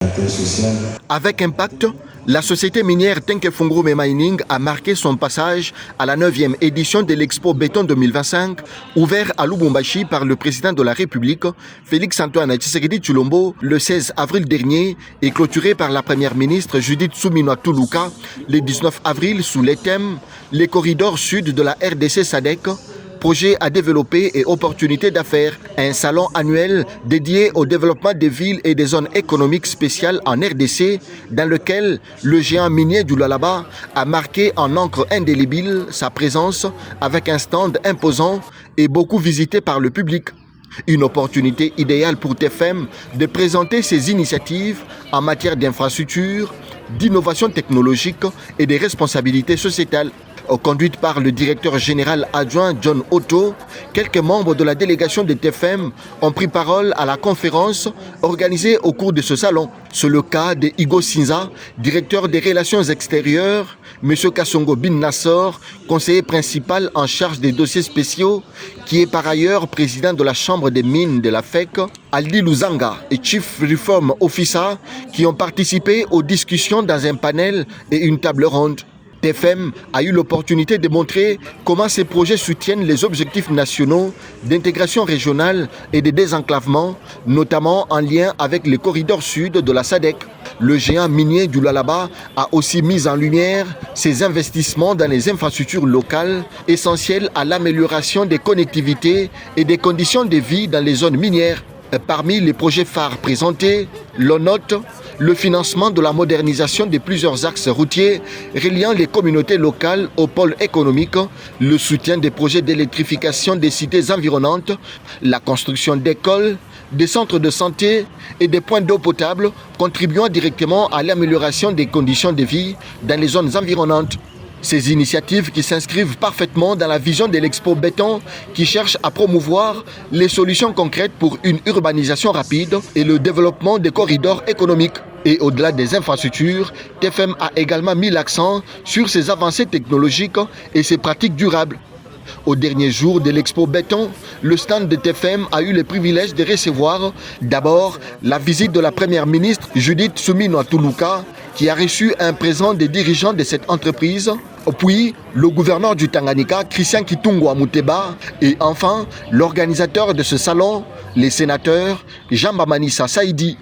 caractère social. Avec impact, la société minière Tenke-Fungurume Mining a marqué son passage à la 9e édition de l'Expo Béton 2025, ouvert à Lubumbashi par le président de la République, Félix-Antoine Tshisekedi Tshilombo, le 16 avril dernier et clôturé par la première ministre Judith Suminwa Tuluka le 19 avril sous les thèmes « Les corridors sud de la RDC SADC », projet à développer et opportunités d'affaires, un salon annuel dédié au développement des villes et des zones économiques spéciales en RDC, dans lequel le géant minier du Lualaba a marqué en encre indélébile sa présence avec un stand imposant et beaucoup visité par le public. Une opportunité idéale pour TFM de présenter ses initiatives en matière d'infrastructure, d'innovation technologique et de responsabilité sociétale. Conduite par le directeur général adjoint John Otto, quelques membres de la délégation de TFM ont pris parole à la conférence organisée au cours de ce salon. C'est le cas de Igo Sinza, directeur des relations extérieures, M. Kassongo Bin Nassor, conseiller principal en charge des dossiers spéciaux, qui est par ailleurs président de la Chambre des mines de la FEC, Aldi Luzanga et Chief Reform Officer, qui ont participé aux discussions dans un panel et une table ronde. TFM a eu l'opportunité de montrer comment ces projets soutiennent les objectifs nationaux d'intégration régionale et de désenclavement, notamment en lien avec les corridors sud de la SADC. Le géant minier du Lualaba a aussi mis en lumière ses investissements dans les infrastructures locales essentielles à l'amélioration des connectivités et des conditions de vie dans les zones minières. Parmi les projets phares présentés, l'on note le financement de la modernisation de plusieurs axes routiers reliant les communautés locales au pôle économique, le soutien des projets d'électrification des cités environnantes, la construction d'écoles, des centres de santé et des points d'eau potable contribuant directement à l'amélioration des conditions de vie dans les zones environnantes. Ces initiatives qui s'inscrivent parfaitement dans la vision de l'Expo Béton qui cherche à promouvoir les solutions concrètes pour une urbanisation rapide et le développement des corridors économiques. Et au-delà des infrastructures, TFM a également mis l'accent sur ses avancées technologiques et ses pratiques durables. Au dernier jour de l'Expo Béton, le stand de TFM a eu le privilège de recevoir d'abord la visite de la première ministre Judith Suminwa Tuluka, qui a reçu un présent des dirigeants de cette entreprise, puis le gouverneur du Tanganyika, Christian Kitungwa Muteba, et enfin l'organisateur de ce salon, les sénateurs Jean Bamanissa Saïdi.